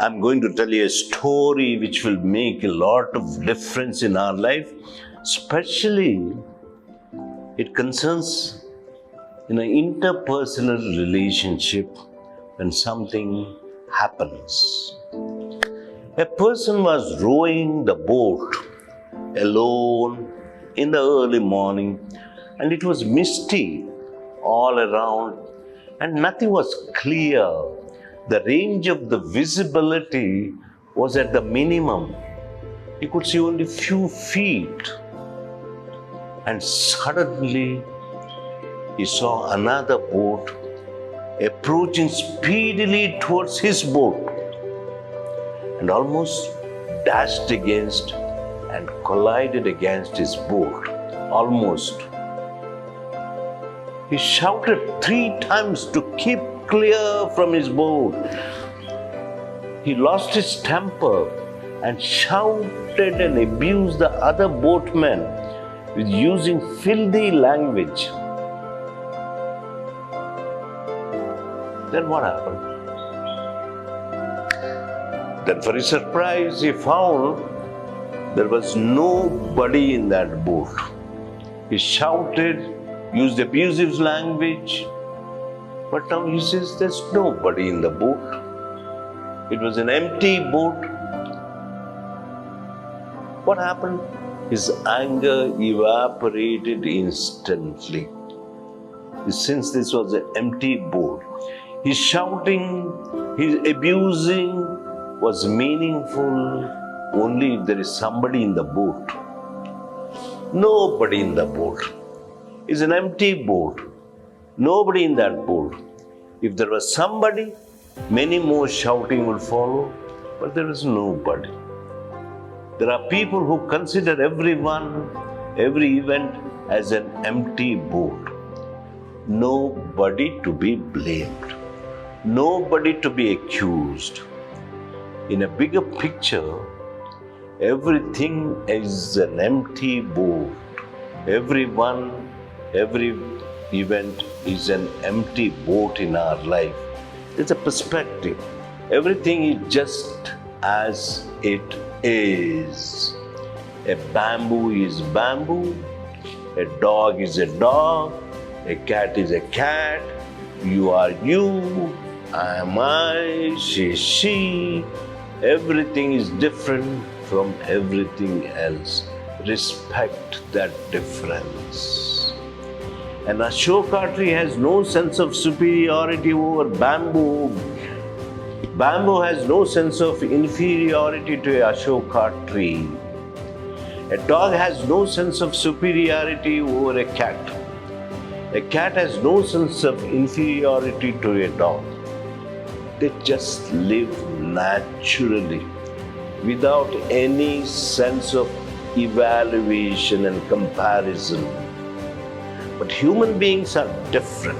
I'm going to tell you a story which will make a lot of difference in our life, especially it concerns in an interpersonal relationship when something happens. A person was rowing the boat alone in the early morning, and it was misty all around and nothing was clear. The range of the visibility was at the minimum. He could see only few feet. And suddenly he saw another boat approaching speedily towards his boat and almost dashed against and collided against his boat. Almost. He shouted 3 times to keep clear from his boat. He lost his temper and shouted and abused the other boatmen with using filthy language. Then what happened? Then for his surprise, he found there was nobody in that boat. He shouted, used abusive language, but now he says there's nobody in the boat. It was an empty boat. What happened? His anger evaporated instantly. Since this was an empty boat, his shouting, his abusing was meaningful only if there is somebody in the boat. Nobody in the boat. It's an empty boat. Nobody in that boat. If there was somebody, many more shouting would follow, but there is nobody. There are people who consider everyone, every event as an empty boat. Nobody to be blamed. Nobody to be accused. In a bigger picture, everything is an empty boat. Everyone, every event is an empty boat in our life. It's a perspective. Everything is just as it is. A bamboo is bamboo. A dog is a dog. A cat is a cat. You are you. I am I. She is she. Everything is different from everything else. Respect that difference. An Ashoka tree has no sense of superiority over bamboo. Bamboo has no sense of inferiority to a Ashoka tree. A dog has no sense of superiority over a cat. A cat has no sense of inferiority to a dog. They just live naturally without any sense of evaluation and comparison. But human beings are different.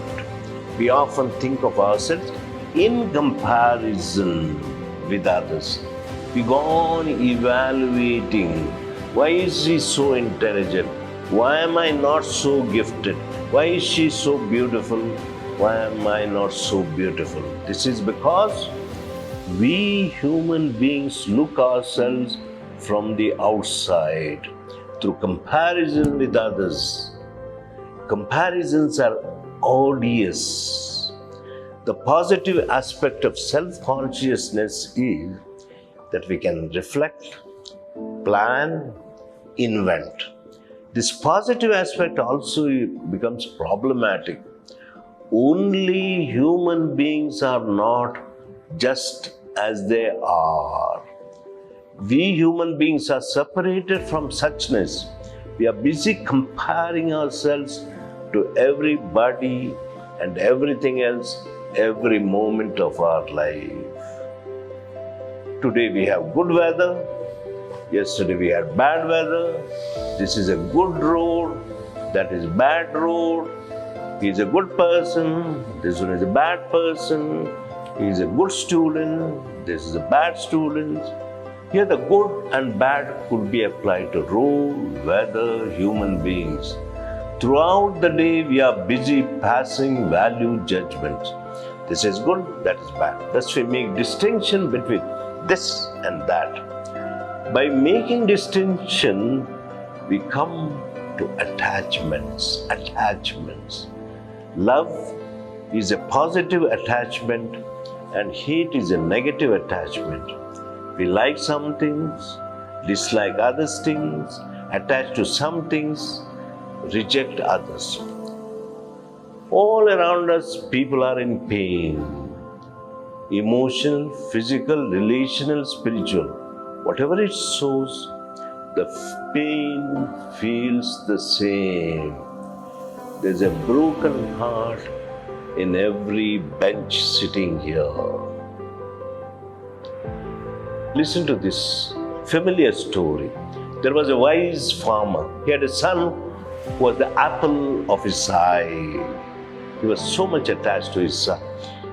We often think of ourselves in comparison with others. We go on evaluating. Why is he so intelligent? Why am I not so gifted? Why is she so beautiful? Why am I not so beautiful? This is because we human beings look ourselves from the outside through comparison with others. Comparisons are odious. The positive aspect of self-consciousness is that we can reflect, plan, invent. This positive aspect also becomes problematic. Only human beings are not just as they are. We human beings are separated from suchness. We are busy comparing ourselves to everybody and everything else every moment of our life. Today we have good weather. Yesterday we had bad weather. This is a good road. that is bad road, he is a good person, this one is a bad person, he is a good student, this is a bad student. Here the good and bad could be applied to road, weather, human beings. Throughout the day, we are busy passing value judgments. This is good, that is bad. Thus, we make distinction between this and that. By making distinction, we come to attachments. Love is a positive attachment and hate is a negative attachment. We like some things, dislike other things, attach to some things, reject others. All around us, people are in pain. Emotional, physical, relational, spiritual. Whatever it shows, the pain feels the same. There's a broken heart in every bench sitting here. Listen to this familiar story. There was a wise farmer. He had a son who was the apple of his eye. He was so much attached to his son.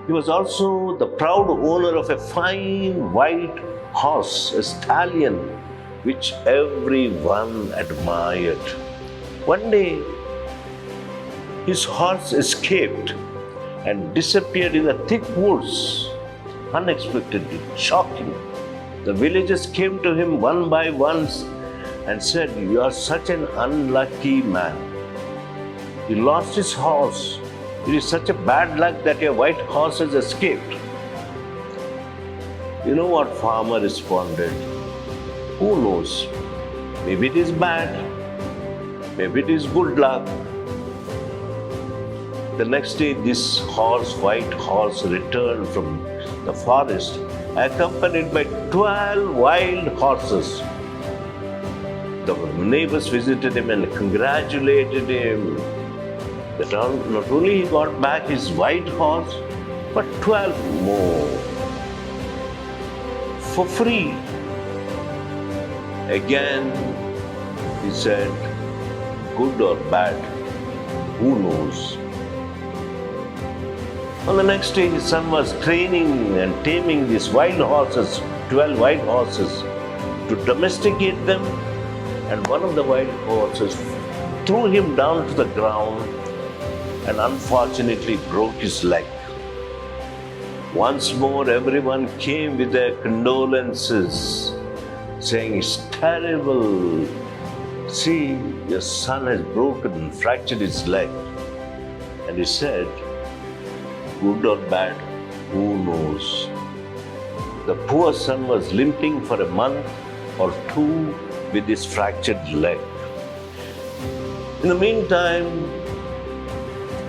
He was also the proud owner of a fine white horse, a stallion, which everyone admired. One day, his horse escaped and disappeared in the thick woods, unexpectedly, shocking. The villagers came to him one by one and said, "You are such an unlucky man. You lost his horse. It is such a bad luck that your white horse has escaped." You know what farmer responded? Who knows? Maybe it is bad. Maybe it is good luck. The next day, this white horse, returned from the forest, accompanied by 12 wild horses. The neighbors visited him and congratulated him that not only he got back his white horse, but 12 more for free. Again, he said, good or bad, who knows? On the next day, his son was training and taming these wild horses, 12 wild horses, to domesticate them. And one of the wild horses threw him down to the ground and unfortunately broke his leg. Once more, everyone came with their condolences, saying, "It's terrible. See, your son has broken, fractured his leg." And he said, good or bad, who knows? The poor son was limping for a month or two with his fractured leg. In the meantime,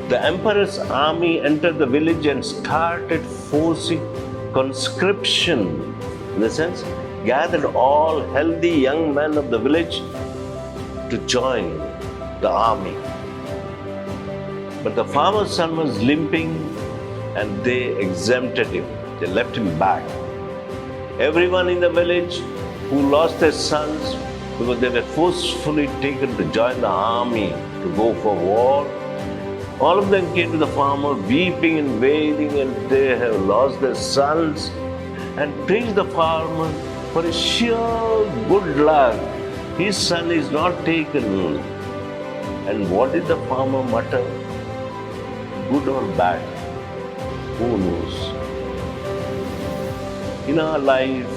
the emperor's army entered the village and started forcing conscription. In the sense, gathered all healthy young men of the village to join the army. But the farmer's son was limping and they exempted him. They left him back. Everyone in the village who lost their sons because they were forcefully taken to join the army to go for war, all of them came to the farmer weeping and wailing, and they have lost their sons, and praised the farmer for his sheer good luck. His son is not taken. And what did the farmer mutter? Good or bad? Who knows? In our life,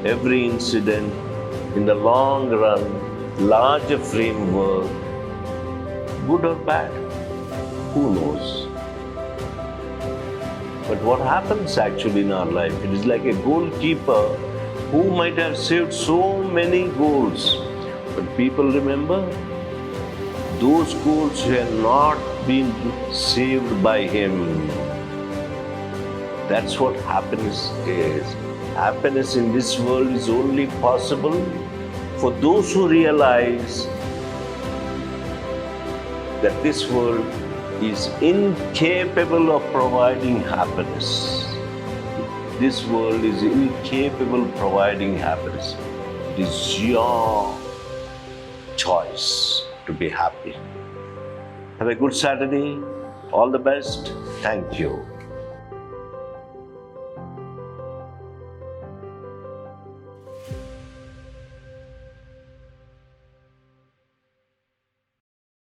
every incident, in the long run, larger framework, good or bad, who knows? But what happens actually in our life? It is like a goalkeeper who might have saved so many goals, but people remember those goals had not been saved by him. That's what happiness is. Happiness in this world is only possible for those who realize that this world is incapable of providing happiness. This world is incapable of providing happiness. It is your choice to be happy. Have a good Saturday. All the best. Thank you.